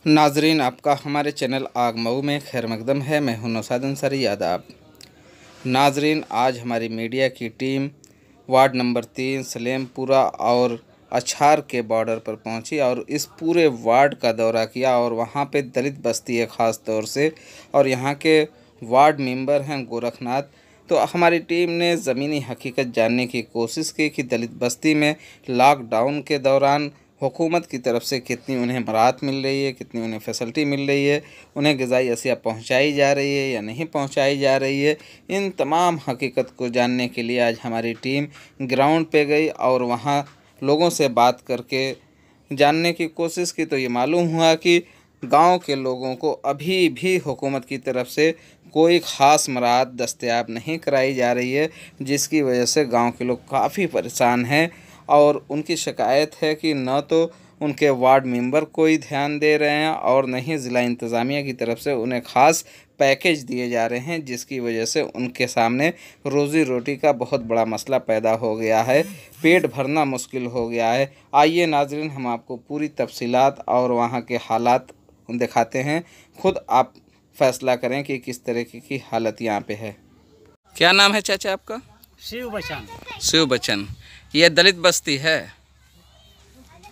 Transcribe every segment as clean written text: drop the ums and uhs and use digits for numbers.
नाजरीन, आपका हमारे चैनल आग मऊ में खैर मकदम है। मैं हूं नौशाद अंसारी आदाब। नाजरीन, आज हमारी मीडिया की टीम वार्ड नंबर 3 सलेमपुरा और अछार के बॉर्डर पर पहुंची और इस पूरे वार्ड का दौरा किया और वहां पे दलित बस्ती है ख़ास तौर से, और यहां के वार्ड मेंबर हैं गोरखनाथ। तो हमारी टीम ने ज़मीनी हकीकत जानने की कोशिश की कि दलित बस्ती में लॉकडाउन के दौरान हुकूमत की तरफ से कितनी उन्हें मराहत मिल रही है, कितनी उन्हें फैसिलिटी मिल रही है, उन्हें ग़िज़ाई अशिया पहुंचाई जा रही है या नहीं पहुंचाई जा रही है। इन तमाम हकीकत को जानने के लिए आज हमारी टीम ग्राउंड पे गई और वहां लोगों से बात करके जानने की कोशिश की। तो ये मालूम हुआ कि गांव के लोगों को अभी भी हुकूमत की तरफ से कोई ख़ास मराहत दस्तयाब नहीं कराई जा रही है, जिसकी वजह से गांव के लोग काफ़ी परेशान हैं। और उनकी शिकायत है कि न तो उनके वार्ड मेंबर कोई ध्यान दे रहे हैं और न ही ज़िला इंतज़ामिया की तरफ से उन्हें ख़ास पैकेज दिए जा रहे हैं, जिसकी वजह से उनके सामने रोज़ी रोटी का बहुत बड़ा मसला पैदा हो गया है, पेट भरना मुश्किल हो गया है। आइए नाज़रीन, हम आपको पूरी तफसीलात और वहाँ के हालात दिखाते हैं, खुद आप फैसला करें कि किस तरीके की हालत यहाँ पे है। क्या नाम है चाचा आपका? शिव बचन। शिव बचन। ये दलित बस्ती है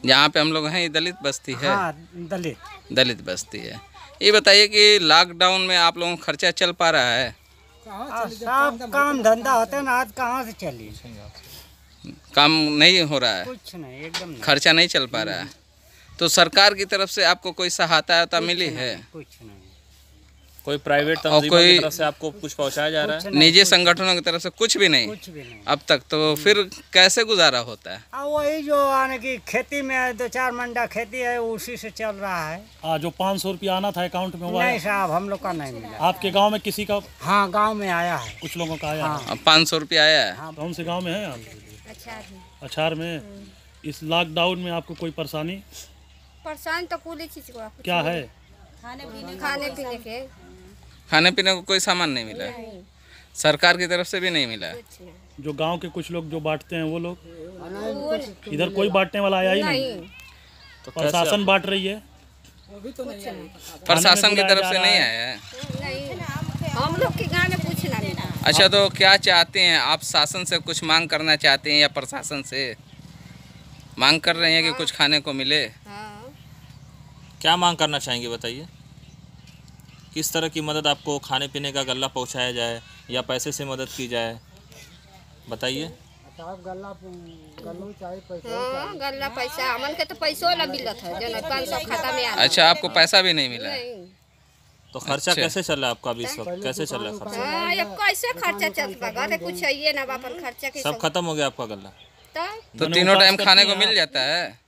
जहाँ पे हम लोग हैं, ये दलित बस्ती है? हाँ, दलित बस्ती है। ये बताइए कि लॉकडाउन में आप लोगों का खर्चा चल पा रहा है? सब काम धंधा होता है ना, आज कहाँ से चली? काम नहीं हो रहा है, कुछ नहीं, एकदम नहीं। खर्चा नहीं चल पा रहा है। तो सरकार की तरफ से आपको कोई सहायता मिली है? कुछ नहीं। कोई प्राइवेट तंजीमों की तरफ से आपको कुछ पहुंचाया जा रहा है? निजी संगठनों की तरफ से कुछ भी नहीं? कुछ भी नहीं अब तक। तो फिर कैसे गुजारा होता है? वही जो आने की खेती में 2-4 मंडा खेती है, उसी से चल रहा है। जो 500 रुपया आना था अकाउंट में वो नहीं साहब, हम लोग का नहीं मिला। आपके गांव में किसी का? हाँ, गांव में आया है, कुछ लोगों का आया। हाँ। 500 रुपया आया है। हाँ। कौन से गांव में है आप? अछार में। इस लॉकडाउन में आपको कोई परेशानी? परेशानी तो पूरी चीज को क्या है? खाने पीने को कोई सामान नहीं मिला? सरकार की तरफ से भी नहीं मिला? जो गांव के कुछ लोग जो बांटते हैं वो लोग? इधर कोई बांटने वाला आया ही नहीं। तो प्रशासन बांट रही है? प्रशासन की तरफ से नहीं आया है? हम लोग के गाँव में कुछ नहीं मिला। अच्छा, तो क्या चाहते हैं आप? शासन से कुछ मांग करना चाहते हैं या प्रशासन से मांग कर रहे हैं कि कुछ खाने को मिले? क्या मांग करना चाहेंगे बताइए? किस तरह की मदद आपको? खाने पीने का गल्ला पहुंचाया जाए या पैसे से मदद की जाए, बताइए। गल्ला पैसा हमन के तो पैसो ना मिलत है, जो 500 खाता में आना। अच्छा, आपको पैसा भी नहीं मिला? तो खर्चा कैसे चल रहा है आपका अभी इस वक्त? कैसे चल रहा है खर्चा? अब कैसे खर्चा चलता है? कुछ है ना, अपन खर्चा के सब खत्म हो गया आपका गल्ला? तो तीनों टाइम खाने को मिल जाता है?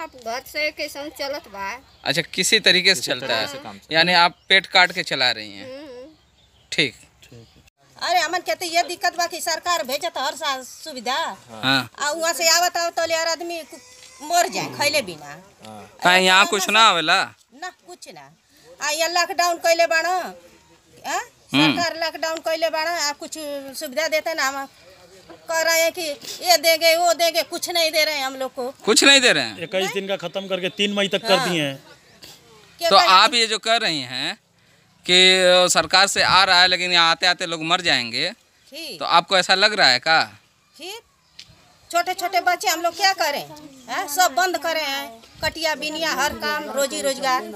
अब घर से कैसे चलत बा? अच्छा, किसी तरीके से चलता है, यानी आप पेट काट के चला रही हैं। ठीक। अरे हमन के तो ये दिक्कत बा कि सरकार भेजत हर साल सुविधा, वहाँ से आवत तो यार आदमी मर जाए खैले बिना। यहाँ कुछ ना आवेला ना, कुछ ना। ये लॉकडाउन कैले बाड़ा, सरकार लॉकडाउन कैले बाड़ा, कुछ सुविधा देते ना, हम कह रहे हैं कि ये देंगे वो देंगे, कुछ नहीं दे रहे हैं हम लोग को। कुछ नहीं दे रहे हैं? 21 दिन का खत्म करके 3 मई तक कर दिए हैं। तो आप ये जो कर रही हैं कि सरकार से आ रहा है लेकिन यहाँ आते आते लोग मर जाएंगे, तो आपको ऐसा लग रहा है का? छोटे छोटे बच्चे हम लोग क्या करें? सब बंद करे हैं, कटिया बिनिया हर काम, रोजी रोजगार,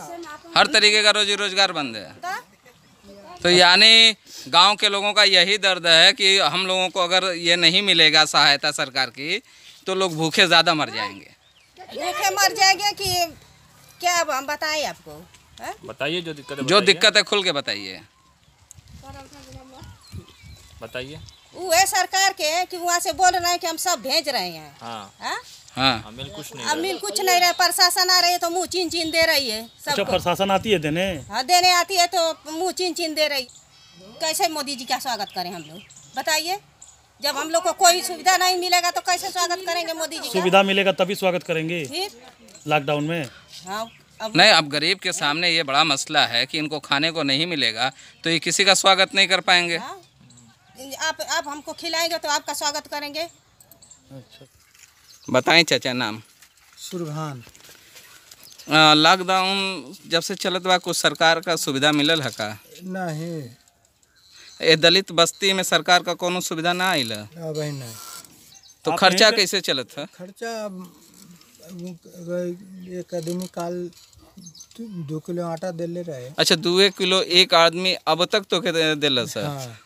हर तरीके का रोजी रोजगार बंद है। तो यानी गांव के लोगों का यही दर्द है कि हम लोगों को अगर ये नहीं मिलेगा सहायता सरकार की, तो लोग भूखे ज़्यादा मर जाएंगे। भूखे मर जाएंगे कि क्या? अब हम बताएं आपको? बताइए जो दिक्कत है खुल के बताइए। वो है सरकार के कि वहाँ से बोल रहे हैं कि हम सब भेज रहे हैं। हाँ। मिल कुछ नहीं रहे। प्रशासन आ रही है तो मुँह चीन चीन दे रही है। अच्छा, प्रशासन आती है देने? हाँ, देने आती है तो मुँह चीन चीन दे रही। कैसे मोदी जी का स्वागत करें हम लोग, बताइए? जब हम लोग को कोई सुविधा नहीं मिलेगा तो कैसे स्वागत करेंगे मोदी जी? सुविधा मिलेगा तभी स्वागत करेंगे लॉकडाउन में। हाँ, नहीं, अब गरीब के सामने ये बड़ा मसला है कि इनको खाने को नहीं मिलेगा तो ये किसी का स्वागत नहीं कर पाएंगे। आप हमको खिलाएंगे तो आपका स्वागत करेंगे। अच्छा, बताएं चाचा नाम? सुरभान। लॉकडाउन जब से चलत बा कुछ सरकार का सुविधा मिलल है का? नहीं, ये दलित बस्ती में सरकार का कोनो सुविधा ना आइल? अब नहीं। तो खर्चा कैसे चलत है? खर्चा एक आदमी काल 2 किलो आटा देले रहे। अच्छा, 2 किलो एक आदमी अब तक तो के दिल सर? हाँ,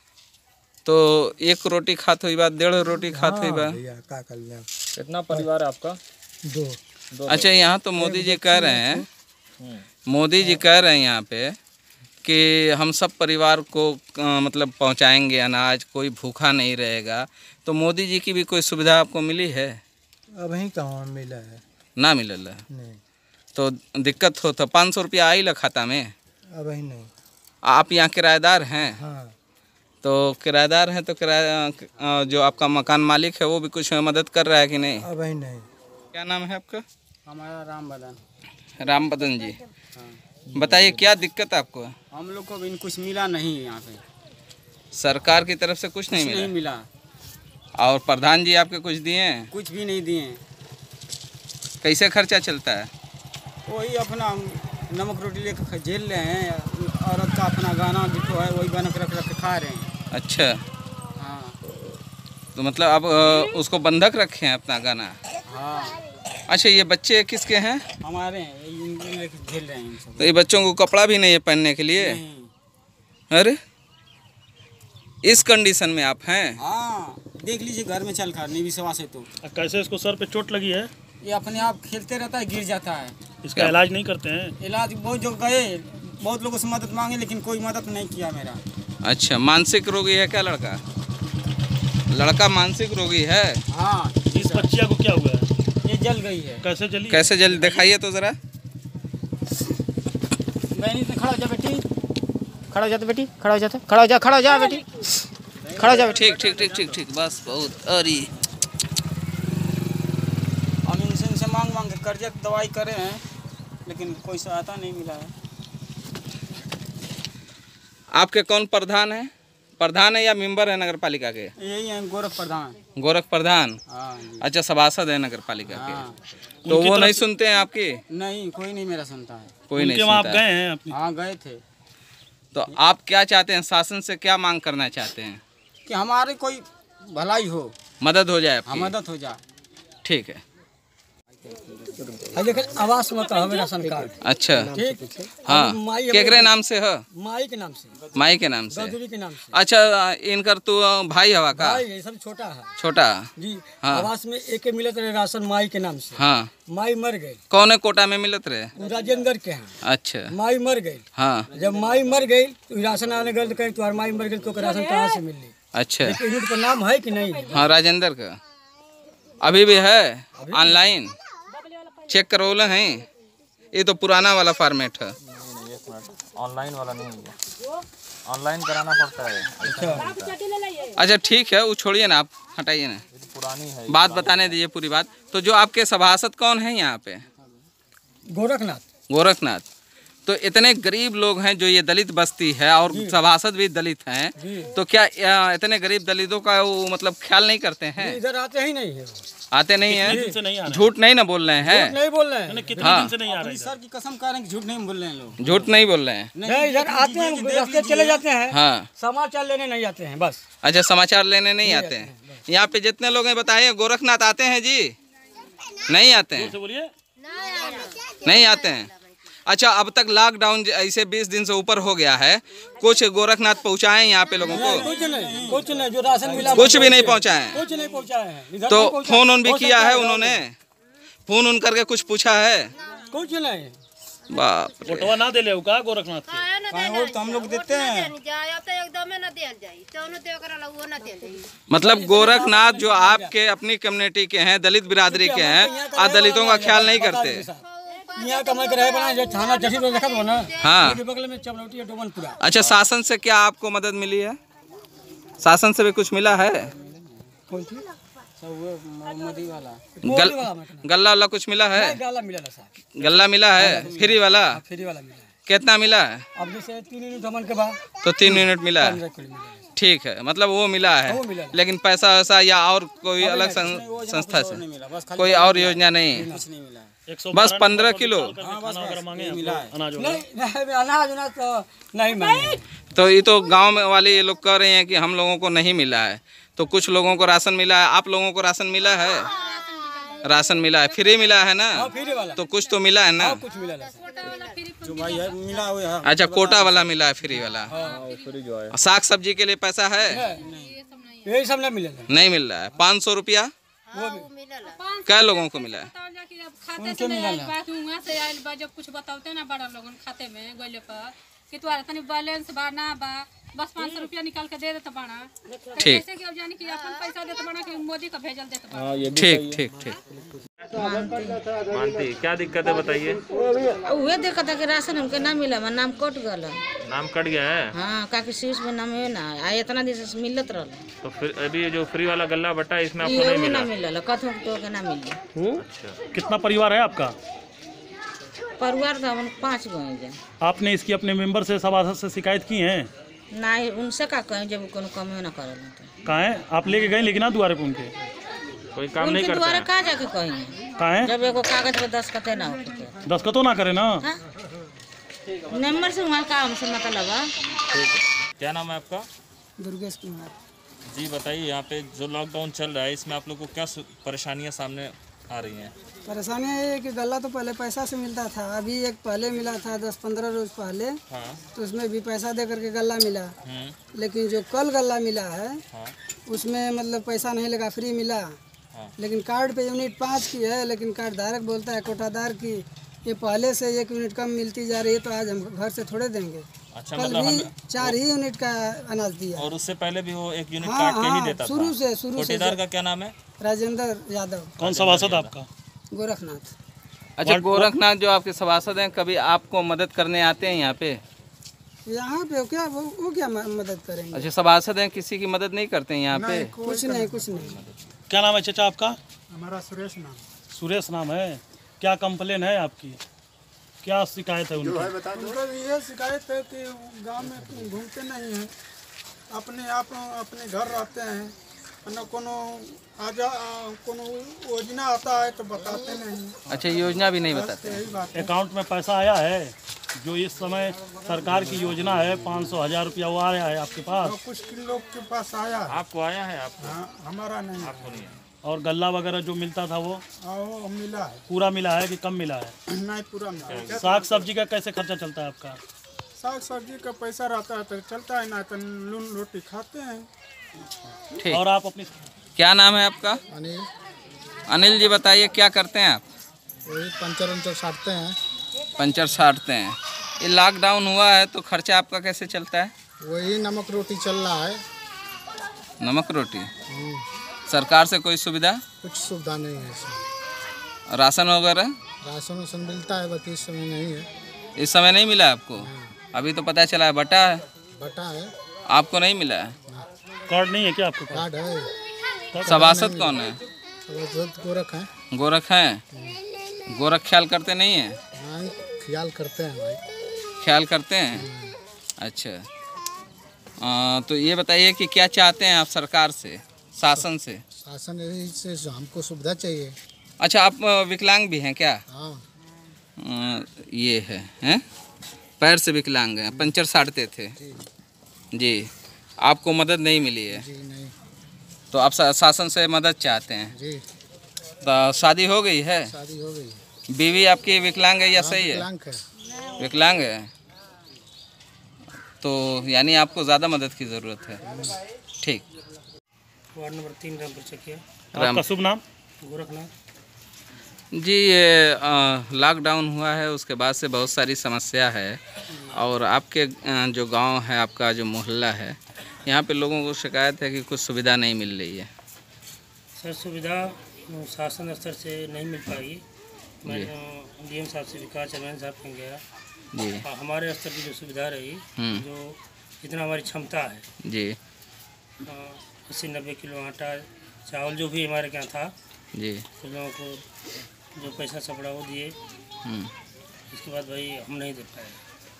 तो 1 रोटी खात हुई बा, 1.5 रोटी खात हुई बा? भैया का कर ले? कितना परिवार है आपका? 2। अच्छा, यहाँ तो मोदी जी कह रहे हैं, मोदी जी कह रहे हैं यहाँ पे कि हम सब परिवार को मतलब पहुँचाएंगे अनाज, कोई भूखा नहीं रहेगा। तो मोदी जी की भी कोई सुविधा आपको मिली है? अब ही कहाँ मिला है? ना मिलल है नहीं, तो दिक्कत हो। तो 500 रुपया आई खाता में? अब ही नहीं। आप यहाँ किराएदार हैं? हाँ, तो किराएदार हैं तो किराया जो आपका मकान मालिक है वो भी कुछ मदद कर रहा है कि नहीं? अब ही नहीं। क्या नाम है आपका? हमारा राम बदन। राम बदन जी, बताइए क्या दिक्कत आपको? हम लोग को भी कुछ मिला नहीं यहाँ पे, सरकार की तरफ से कुछ नहीं मिला? मिला, और प्रधान जी आपके कुछ दिए हैं? कुछ भी नहीं दिए। कैसे खर्चा चलता है? वही अपना नमक रोटी लेकर झेल रहे हैं। औरत का अपना गाना जो है वही बना के रख खा रहे हैं। अच्छा, हाँ तो मतलब आप उसको बंधक रखे हैं अपना गाना? हाँ, अच्छा, ये बच्चे किसके हैं? हमारे हैं, ये लेकर झेल रहे हैं इन सब। तो ये बच्चों को कपड़ा भी नहीं है पहनने के लिए? नहीं। अरे, इस कंडीशन में आप हैं? हाँ, देख लीजिए घर में चल कर नहीं विश्वास है तो। कैसे इसको सर पे चोट लगी है? ये अपने आप खेलते रहता है, गिर जाता है। इसका इलाज नहीं करते हैं? इलाज बहुत जो गए, बहुत लोगों से मदद मांगे लेकिन कोई मदद नहीं किया मेरा। अच्छा, मानसिक रोगी है क्या लड़का? लड़का मानसिक रोगी है? हाँ, इस बच्चिया को क्या हुआ है? ये जल गई है। कैसे जली? कैसे जल्दी दिखाइए तो ज़रा। मैंने तो खड़ा हो जा बेटी, खड़ा हो जा बेटी, खड़ा हो जा, खड़ा हो जा, खड़ा हो जा बेटी, खड़ा हो जा बेटी। ठीक ठीक ठीक ठीक ठीक, बस बहुत। अरे, हम इनसे मांग मांग के कर्जा दवाई करे हैं लेकिन कोई सहायता नहीं मिला है। आपके कौन प्रधान है? प्रधान है या मेंबर है नगर पालिका के? यही है गोरख प्रधान। गोरख प्रधान? हाँ जी। अच्छा, सभासद है नगर पालिका हाँ। के? तो वो नहीं सुनते हैं आपकी? नहीं, कोई नहीं मेरा सुनता है। कोई नहीं वहाँ आप सुनता है। गए हैं अपनी? हाँ, गए थे। तो आप क्या चाहते हैं, शासन से क्या मांग करना चाहते हैं? कि हमारे कोई भलाई हो, मदद हो जाए हम आपकी? मदद हो जाए। ठीक है। लेकिन आवास में कहा राशन कार्ड। अच्छा, ठीक। हाँ, केकरे नाम से है? माई के नाम से, माई के नाम से? गौदरी के नाम से। अच्छा, इनकर तो भाई हवा का? भाई ये सब छोटा है छोटा? जी। हाँ। आवास में एक मिलत रहे राशन माई के नाम से। हाँ। माई मर गई, कौन कोटा में मिलत रहे? वो राजेंद्र के हैं। अच्छा, माई मर गई। हाँ। जब माई मर गई तो राशन आने गए तो कहीं तुम्हारी माई मर गई तो राशन कहाँ से मिल ली? अच्छा, यूनिट पर नाम है कि नहीं? हाँ, राजेंद्र का अभी भी है? ऑनलाइन चेक करवले हैं? ये तो पुराना वाला फॉर्मेट है। ऑनलाइन वाला नहीं है, ऑनलाइन कराना पड़ता है। अच्छा, ठीक है, वो छोड़िए ना, आप हटाइए ना, ये तो पुरानी है। बात बताने दीजिए पूरी बात। तो जो आपके सभासद कौन हैं यहाँ पे? गोरखनाथ। गोरखनाथ। तो इतने गरीब लोग हैं जो ये दलित बस्ती है और सभासद भी दलित हैं, तो क्या इतने गरीब दलितों का वो मतलब ख्याल नहीं करते हैं? इधर आते ही नहीं है। आते नहीं दिन से नहीं आ हैं? रहे झूठ नहीं ना बोल रहे हैं? नहीं बोल रहे हैं। कितने हाँ। दिन से नहीं आ रहे? सर की कसम कह रहे हैं कि झूठ नहीं बोल रहे हैं लोग। झूठ नहीं बोल रहे हैं? नहीं, इधर आते हैं, रास्ते चले जाते हैं। हाँ। समाचार लेने नहीं आते हैं बस। अच्छा, समाचार लेने नहीं आते हैं? यहाँ पे जितने लोग हैं बताइए, गोरखनाथ आते हैं जी? नहीं आते हैं? बोलिए। नहीं आते हैं। अच्छा, अब तक लॉकडाउन ऐसे 20 दिन से ऊपर हो गया है, कुछ गोरखनाथ पहुँचाए यहाँ पे लोगों को? कुछ नहीं, जो राशन मिला कुछ भी नहीं पहुँचाए हैं? कुछ नहीं पहुँचाए हैं। इधर तो नहीं पहुँचाए। फोन उन भी हो किया सकता है उन्होंने? फोन उन करके कुछ पूछा है? कुछ नहीं। बाप रे। फोटोवा ना दे ले का गोरखनाथ के? तो हम लोग देते हैं। मतलब गोरखनाथ जो आपके अपनी कम्युनिटी के हैं, दलित बिरादरी के हैं, आप दलितों का ख्याल नहीं करते? यहाँ का मैं रहे बना जो थाना जैसी तो देखा हो ना। हाँ। उसके बगल में चमलौटी है, डोमनपुरा। अच्छा, शासन से क्या आपको मदद मिली है? शासन से भी कुछ मिला है? कौन सी? मोदी वाला। गल्ला वाला कुछ मिला है? गाला मिला ना साहब। गल्ला मिला है? फ्री वाला? फ्री वाला मिला है। कितना मिला है? अब जैसे 3 यूनिट हमन के बाद तो 3 यूनिट मिला है। 15 किलो मिला है। ठीक है, मतलब वो मिला है, वो मिला है। लेकिन पैसा वैसा या और कोई अलग संस्था से कोई और योजना नहीं है, कुछ नहीं मिला है। बस 15 किलो। हाँ बस मिला है। अनाज नहीं अनाज उनाज तो नहीं मांगे। तो ये तो गांव में वाले ये लोग कह रहे हैं कि हम लोगों को नहीं मिला है, तो कुछ लोगों को राशन मिला है, आप लोगों को राशन मिला है? राशन मिला है, फ्री मिला है ना? फ्री वाला तो कुछ तो मिला है ना? कुछ मिला नहीं। जो भाई है मिला हुआ है। अच्छा, कोटा वाला मिला है, फ्री वाला। साग सब्जी के लिए पैसा है? यही सब नहीं मिलेगा। नहीं मिल रहा है। 500 रुपया क्या लोगों को मिला है? उनके मिला जब कुछ बताते ना बड़ा लोगन खाते में गोले पर कि तुम्हारा तनी बैलेंस बा ना बा, बस 500 रुपया निकाल के दे देते बाड़ा। ठीक। जैसे कि अब जानी कि अपन पैसा देते बाड़ा कि मोदी का भेजल देते बाड़ा। ठीक ठीक ठीक। मानती क्या दिक्कत है बताइए? उहे देखा था कि राशन हमके ना मिला, हमार नाम कट गल। नाम कट गया है? हाँ, काकि शीश में नाम है ना, आ इतना दिन से मिलत रहल। तो फिर अभी जो फ्री वाला गल्ला बटा है इसमें आपको ये नहीं में मिला? ना मिलल, कथों तो के ना मिली। अच्छा, कितना परिवार है आपका? परिवार तो हम 5 गो हैं। आपने इसकी अपने मेंबर से सभासद से शिकायत की है? ना उनसे का कहें जब कोनो कमी ना करल तो। कहाँ है? आप लेके गए लेकिन ना द्वारे पे उनके? कोई काम नहीं उनके करता द्वारा है? कहाँ जाके कहें? कहाँ है? जब एगो कागज पे दस्तखत ना होते। दस्तखतों ना करे ना? हाँ? नंबर से वहाँ का हमसे मतलब है। क्या नाम है आपका? दुर्गेश कुमार। जी बताइए, यहाँ पे जो लॉकडाउन चल रहा है इसमें आप लोग को क्या परेशानियाँ सामने आ रही हैं? परेशानी है कि गल्ला तो पहले पैसा से मिलता था, अभी एक पहले मिला था 10-15 रोज पहले। हाँ। तो उसमें भी पैसा दे करके गल्ला मिला, लेकिन जो कल गल्ला मिला है हाँ। उसमें मतलब पैसा नहीं लगा, फ्री मिला। हाँ। लेकिन कार्ड पे यूनिट 5 की है, लेकिन कार्ड धारक बोलता है कोटादार की ये पहले से 1 यूनिट कम मिलती जा रही है, तो आज हम घर से थोड़े देंगे। अच्छा, कल मतलब भी 4 ही यूनिट का अनाज दिया। और उससे पहले भी वो 1 यूनिट हाँ, काट के ही हाँ, देता शुरू था? से कोटेदार का क्या नाम है? राजेंद्र यादव। कौन सभासद आपका? गोरखनाथ। अच्छा, गोरखनाथ जो आपके सभासद हैं, कभी आपको मदद करने आते हैं यहाँ पे? यहाँ पे क्या वो क्या मदद करेंगे? अच्छा, सभासद हैं, किसी की मदद नहीं करते हैं यहाँ पे? कुछ नहीं। क्या नाम है चाचा आपका? हमारा सुरेश नाम। सुरेश नाम है। क्या कंप्लेन है आपकी? क्या शिकायत है उनकी? मतलब ये शिकायत है कि गांव में घूमते नहीं हैं, अपने आप अपने घर रहते हैं, न कोनो कोनो योजना आता है तो बताते नहीं। अच्छा, योजना भी नहीं बताते? यही बात है। अकाउंट में पैसा आया है जो इस समय सरकार की योजना है 500,000 रुपया, वो आया है आपके पास? कुछ लोग के पास आया है। आपको आया है? आपको? हाँ, हमारा नहीं। आपको नहीं है। और गल्ला वगैरह जो मिलता था वो मिला है? पूरा मिला है कि कम मिला है? नहीं, पूरा मिला है। साग सब्जी का कैसे खर्चा चलता है आपका? साग सब्जी का पैसा रहता है तो चलता है, ना तो नून रोटी खाते हैं। ठीक। और आप अपनी क्या नाम है आपका? अनिल। अनिल जी बताइए, क्या करते हैं आप? वही पंचर साटते हैं। पंचर साटते हैं। ये लॉकडाउन हुआ है तो खर्चा आपका कैसे चलता है? वही नमक रोटी चल रहा है। नमक रोटी? सरकार से कोई सुविधा? कुछ सुविधा नहीं है इसमें। राशन वगैरह? राशन मिलता है, बाकी इस समय नहीं है। इस समय नहीं मिला आपको? अभी तो पता चला है बटा है। बटा है। आपको नहीं मिला है? कार्ड नहीं है क्या आपको? कार्ड है। सभासद कौन है? गोरख है। गोरख हैं? गोरख ख्याल करते नहीं है? हाँ, ख्याल करते हैं भाई। ख्याल करते हैं? अच्छा, तो ये बताइए कि क्या चाहते हैं आप सरकार से, शासन से? शासन यही से हमको सुविधा चाहिए। अच्छा, आप विकलांग भी हैं क्या? हाँ। ये हैं? पैर से विकलांग हैं, पंचर साटते थे जी। आपको मदद नहीं मिली है? जी नहीं। तो आप शासन से मदद चाहते हैं? जी। तो शादी हो गई है? शादी हो गई। बीवी आपकी विकलांग है या सही है? विकलांग है। विकलांग है, तो यानी आपको ज़्यादा मदद की ज़रूरत है। ठीक। Ward number 3 Rampur Chakia. आपका शुभ नाम? गोरखनाथ जी। ये लॉकडाउन हुआ है, उसके बाद से बहुत सारी समस्या है, और आपके जो गांव है, आपका जो मोहल्ला है, यहाँ पे लोगों को शिकायत है कि कुछ सुविधा नहीं मिल रही है। सर, सुविधा शासन स्तर से नहीं मिल पाई। मैं डीएम साहब से विकास चैरमैन साहब के गया जी। हमारे स्तर की जो सुविधा रही, जो जितना हमारी क्षमता है जी, 80-90 किलो आटा चावल जो भी हमारे यहाँ था जी, उन लोगों को जो पैसा सपड़ा वो दिए। इसके बाद भाई हम नहीं दे पाए।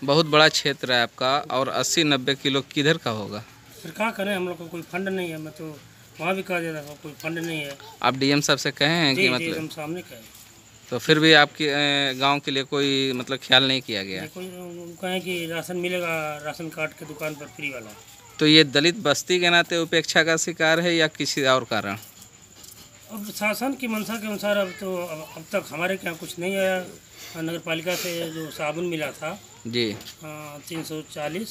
बहुत बड़ा क्षेत्र है आपका, और 80-90 किलो किधर का होगा? फिर क्या करें, हम लोग को कोई फंड नहीं है। मैं तो वहाँ भी कह देता था कोई फंड नहीं है। आप डीएम साहब से कहे हैं जी कि जी, मतलब हम सामने कहे, तो फिर भी आपके गांव के लिए कोई मतलब ख्याल नहीं किया गया? कोई कहें कि राशन मिलेगा, राशन कार्ड के दुकान पर फ्री वाला। तो ये दलित बस्ती के नाते उपेक्षा का शिकार है या किसी और कारण? अब शासन की मंशा के अनुसार अब तक हमारे यहाँ कुछ नहीं आया। नगर पालिका से जो साबुन मिला था जी 340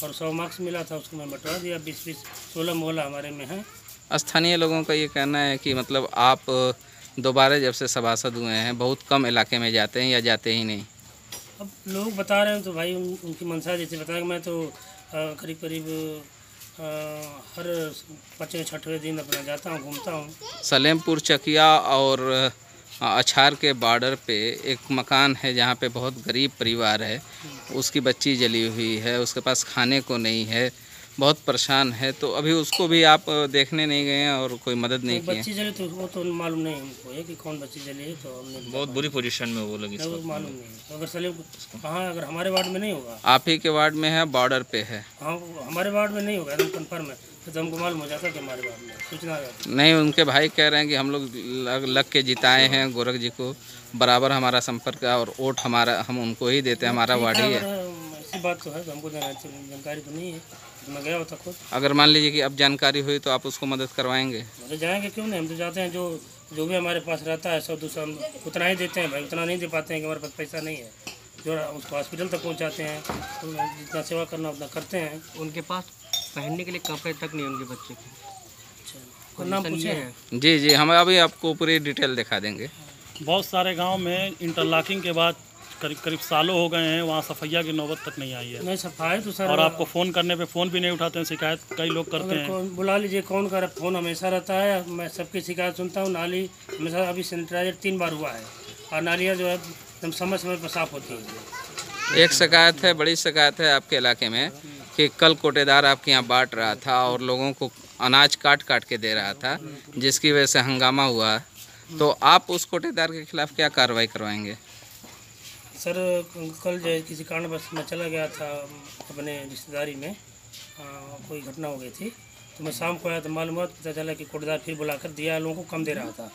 और 100 मार्क्स मिला था, उसको मैं बंटवा दिया। 20-20 16 मोहल्ला हमारे में है। स्थानीय लोगों का ये कहना है कि मतलब आप दोबारा जब से सभासद हुए हैं बहुत कम इलाके में जाते हैं या जाते ही नहीं? अब लोग बता रहे हैं तो भाई उनकी मंशा जैसे बताया, मैं तो करीब करीब हर 5वें-6वें दिन अपना जाता हूँ, घूमता हूँ। सलेमपुर चकिया और अछार के बॉर्डर पे एक मकान है जहाँ पे बहुत गरीब परिवार है, उसकी बच्ची जली हुई है, उसके पास खाने को नहीं है, बहुत परेशान है। तो अभी उसको भी आप देखने नहीं गए हैं और कोई मदद नहीं की? बच्ची जली तो वो तो मालूम नहीं हमको है कि कौन बच्ची जली है, तो हमने बहुत बुरी पोजीशन में वो लगी। वो मालूम नहीं। तो अगर सलेम कहाँ, अगर हमारे वार्ड में नहीं होगा, आप ही के वार्ड में है, बॉर्डर पे है? हाँ हमारे वार्ड में नहीं होगा एकदम कन्फर्म है, तो हमको मालूम हो जाता कि हमारे वार्ड में सूचना आ जाती। नहीं, उनके भाई कह रहे हैं कि हम लोग लग के जिताए हैं गोरख जी को, बराबर हमारा संपर्क है और वोट हमारा, हम उनको ही देते हैं, हमारा वार्ड ही है। ऐसी बात तो है, तो हमको जानकारी तो नहीं है, तो मैं गया होता खुद। अगर मान लीजिए कि अब जानकारी हुई तो आप उसको मदद करवाएंगे? अरे जाएंगे क्यों नहीं, हम तो जाते हैं। जो भी हमारे पास रहता है 100-200 हम उतना ही देते हैं भाई, उतना नहीं दे पाते हैं कि हमारे पास पैसा नहीं है। जो उसको हॉस्पिटल तक पहुंचाते हैं, तो जितना सेवा करना उतना करते हैं। उनके पास पहनने के लिए कपड़े तक नहीं उनके बच्चे के। अच्छा, नाम पूछे हैं? जी जी, हम अभी आपको पूरी डिटेल दिखा देंगे। बहुत सारे गांव में इंटरलॉकिंग के बाद करीब करीब सालों हो गए हैं, वहाँ सफाइया की नौबत तक नहीं आई है। नहीं सफाई तो सर, और आपको फ़ोन करने पे फ़ोन भी नहीं उठाते हैं, शिकायत कई लोग करते हैं। बुला लीजिए, कौन कर, फ़ोन हमेशा रहता है, मैं सबकी शिकायत सुनता हूँ। नाली हमेशा, अभी सैनिटाइजर 3 बार हुआ है और नालियाँ जो है एकदम समय समय पर साफ़ होती है। एक शिकायत है, बड़ी शिकायत है आपके इलाके में कि कल कोटेदार आपके यहाँ बांट रहा था और लोगों को अनाज काट काट के दे रहा था, जिसकी वजह से हंगामा हुआ। तो आप उस कोटेदार के खिलाफ क्या कार्रवाई करवाएंगे? सर कल जो है किसी कारणवश मैं चला गया था अपने रिश्तेदारी में, कोई घटना हो गई थी, तो मैं शाम को आया तो मालूम हुआ, पता चला कि कोटेदार फिर बुलाकर दिया, लोगों को कम दे रहा था।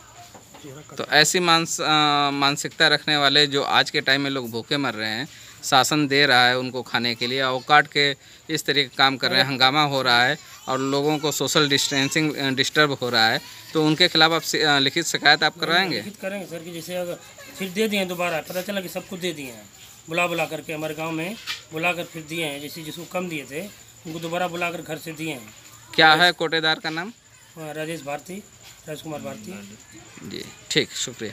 तो ऐसी मानसिकता रखने वाले जो आज के टाइम में लोग भूखे मर रहे हैं, शासन दे रहा है उनको खाने के लिए और काट के इस तरह के काम कर रहे हैं, हंगामा हो रहा है और लोगों को सोशल डिस्टेंसिंग डिस्टर्ब हो रहा है, तो उनके खिलाफ आप लिखित शिकायत आप करवाएंगे? लिखित करेंगे सर, कि जैसे अगर फिर दे दिए हैं दोबारा, पता चला कि सबको दे दिए हैं, बुला करके हमारे गांव में बुलाकर फिर दिए हैं। जैसे जिसको कम दिए थे उनको दोबारा बुलाकर घर से दिए हैं। क्या है कोटेदार का नाम? राजेश भारती, राजकुमार भारती। जी ठीक, शुक्रिया।